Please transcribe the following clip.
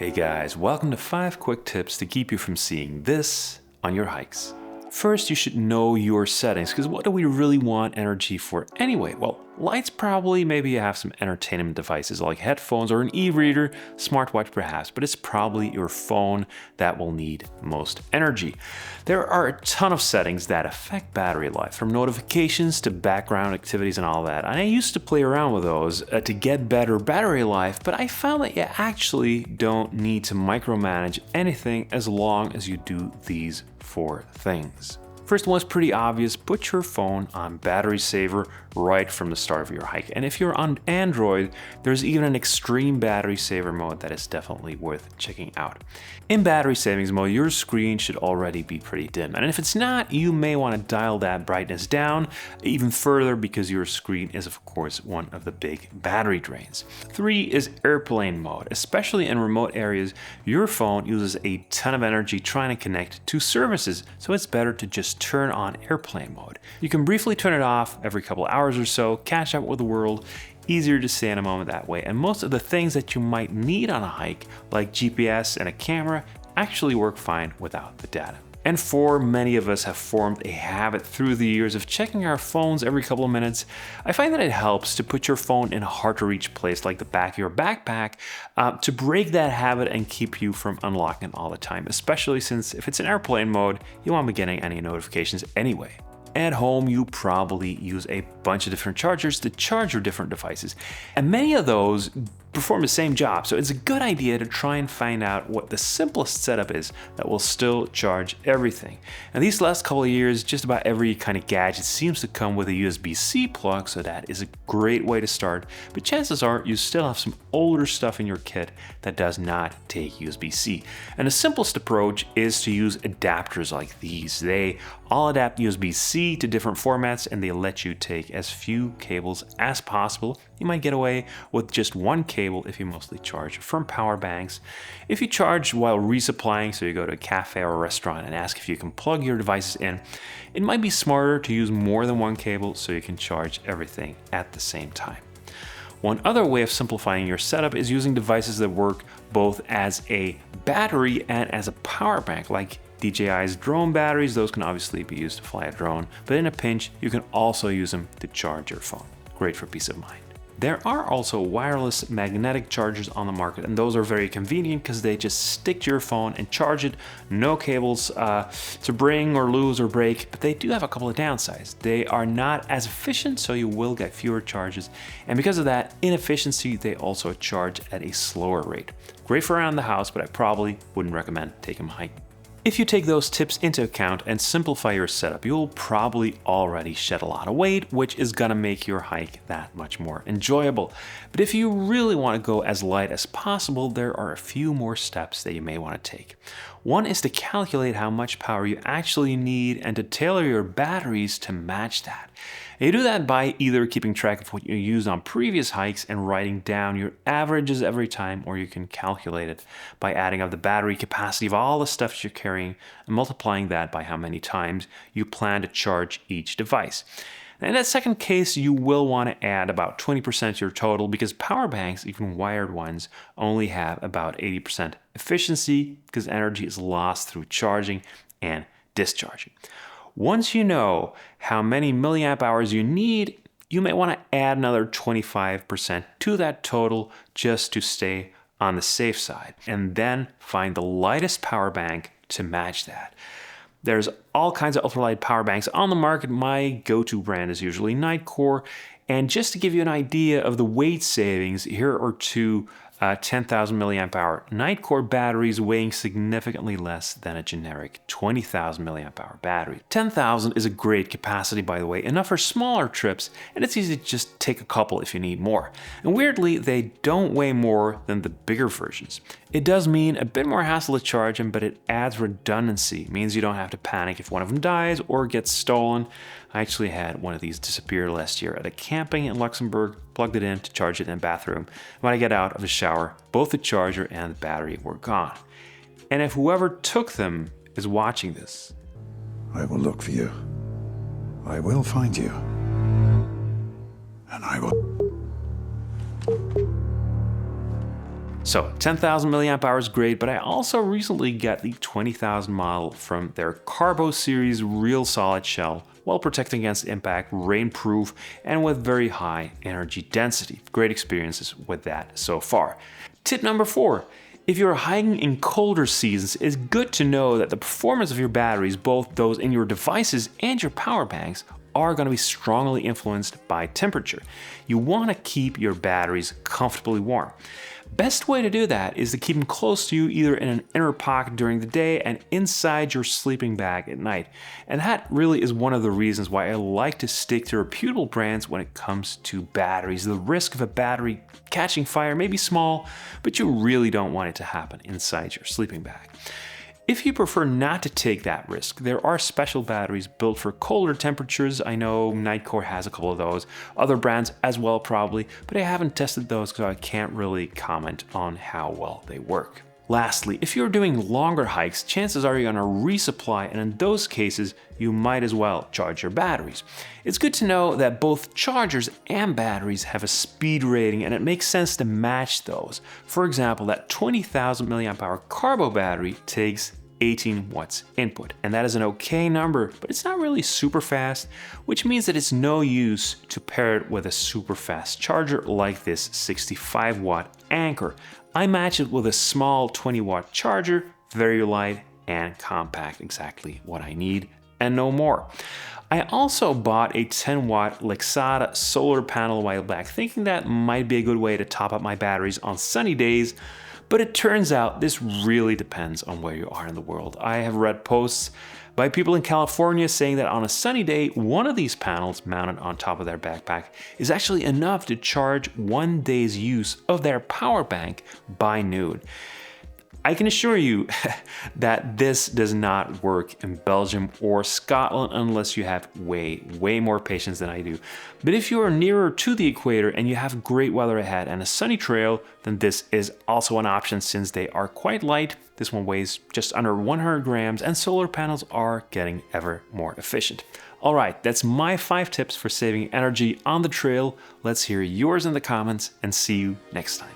Hey guys, welcome to 5 quick tips to keep you from seeing this on your hikes. First, you should know your settings, because what do we really want energy for anyway? Well, lights probably, maybe you have some entertainment devices like headphones or an e-reader, smartwatch perhaps, but it's probably your phone that will need most energy. There are a ton of settings that affect battery life, from notifications to background activities and all that. And I used to play around with those to get better battery life, but I found that you actually don't need to micromanage anything as long as you do these 4 things. First one is pretty obvious. Put your phone on battery saver right from the start of your hike. And if you're on Android, there's even an extreme battery saver mode that is definitely worth checking out. In battery savings mode, your screen should already be pretty dim. And if it's not, you may want to dial that brightness down even further, because your screen is of course one of the big battery drains. 3 is airplane mode. Especially in remote areas, your phone uses a ton of energy trying to connect to services, so it's better to just turn on airplane mode. You can briefly turn it off every couple hours or so, catch up with the world. Easier to stay in a moment that way, and most of the things that you might need on a hike, like GPS and a camera, actually work fine without the data. And 4, many of us have formed a habit through the years of checking our phones every couple of minutes. I find that it helps to put your phone in a hard to reach place like the back of your backpack to break that habit and keep you from unlocking it all the time, especially since if it's in airplane mode, you won't be getting any notifications anyway. At home, you probably use a bunch of different chargers to charge your different devices, and many of those perform the same job, so it's a good idea to try and find out what the simplest setup is that will still charge everything. And these last couple of years, just about every kind of gadget seems to come with a USB-C plug, so that is a great way to start, but chances are you still have some older stuff in your kit that does not take USB-C. And the simplest approach is to use adapters like these. They all adapt USB-C to different formats, and they let you take as few cables as possible. You might get away with just one cable if you mostly charge from power banks. If you charge while resupplying, so you go to a cafe or a restaurant and ask if you can plug your devices in, it might be smarter to use more than one cable so you can charge everything at the same time. One other way of simplifying your setup is using devices that work both as a battery and as a power bank, like DJI's drone batteries. Those can obviously be used to fly a drone, but in a pinch, you can also use them to charge your phone. Great for peace of mind. There are also wireless magnetic chargers on the market, and those are very convenient because they just stick to your phone and charge it. No cables to bring or lose or break, but they do have a couple of downsides. They are not as efficient, so you will get fewer charges, and because of that inefficiency, they also charge at a slower rate. Great for around the house, but I probably wouldn't recommend taking them hiking. If you take those tips into account and simplify your setup, you'll probably already shed a lot of weight, which is gonna make your hike that much more enjoyable. But if you really want to go as light as possible, there are a few more steps that you may want to take. One is to calculate how much power you actually need and to tailor your batteries to match that. You do that by either keeping track of what you used on previous hikes and writing down your averages every time, or you can calculate it by adding up the battery capacity of all the stuff you're carrying and multiplying that by how many times you plan to charge each device. In that second case, you will want to add about 20% to your total, because power banks, even wired ones, only have about 80% efficiency because energy is lost through charging and discharging. Once you know how many milliamp hours you need, you may want to add another 25% to that total just to stay on the safe side, and then find the lightest power bank to match that. There's all kinds of ultralight power banks on the market. My go-to brand is usually Nightcore, and just to give you an idea of the weight savings, here are 2 10,000 milliamp hour Nightcore batteries weighing significantly less than a generic 20,000 milliamp hour battery. 10,000 is a great capacity, by the way, enough for smaller trips, and it's easy to just take a couple if you need more. And weirdly, they don't weigh more than the bigger versions. It does mean a bit more hassle to charge them, but it adds redundancy. It means you don't have to panic if one of them dies or gets stolen. I actually had one of these disappear last year at a camping in Luxembourg, plugged it in to charge it in a bathroom. When I get out of the shower, both the charger and the battery were gone. And if whoever took them is watching this, I will look for you. I will find you. And I will... So 10,000 milliamp hours, great, but I also recently got the 20,000 model from their Carbo series real solid shell, well protected against impact, rainproof, and with very high energy density. Great experiences with that so far. Tip number 4. If you're hiking in colder seasons, it's good to know that the performance of your batteries, both those in your devices and your power banks, are going to be strongly influenced by temperature. You want to keep your batteries comfortably warm. Best way to do that is to keep them close to you, either in an inner pocket during the day and inside your sleeping bag at night. And that really is one of the reasons why I like to stick to reputable brands when it comes to batteries. The risk of a battery catching fire may be small, but you really don't want it to happen inside your sleeping bag. If you prefer not to take that risk, there are special batteries built for colder temperatures. I know Nightcore has a couple of those, other brands as well probably, but I haven't tested those so I can't really comment on how well they work. Lastly, if you're doing longer hikes, chances are you're going to resupply, and in those cases, you might as well charge your batteries. It's good to know that both chargers and batteries have a speed rating, and it makes sense to match those. For example, that 20,000 milliamp hour Carbo battery takes 18 watts input, and that is an okay number, but it's not really super fast, which means that it's no use to pair it with a super fast charger like this 65 watt Anchor. I match it with a small 20 watt charger, very light and compact, exactly what I need and no more. I also bought a 10 watt Lexada solar panel a while back, thinking that might be a good way to top up my batteries on sunny days. But it turns out this really depends on where you are in the world. I have read posts by people in California saying that on a sunny day, one of these panels mounted on top of their backpack is actually enough to charge 1 day's use of their power bank by noon. I can assure you that this does not work in Belgium or Scotland unless you have way more patience than I do. But if you are nearer to the equator and you have great weather ahead and a sunny trail, then this is also an option since they are quite light. This one weighs just under 100 grams and solar panels are getting ever more efficient. All right, that's my 5 tips for saving energy on the trail. Let's hear yours in the comments and see you next time.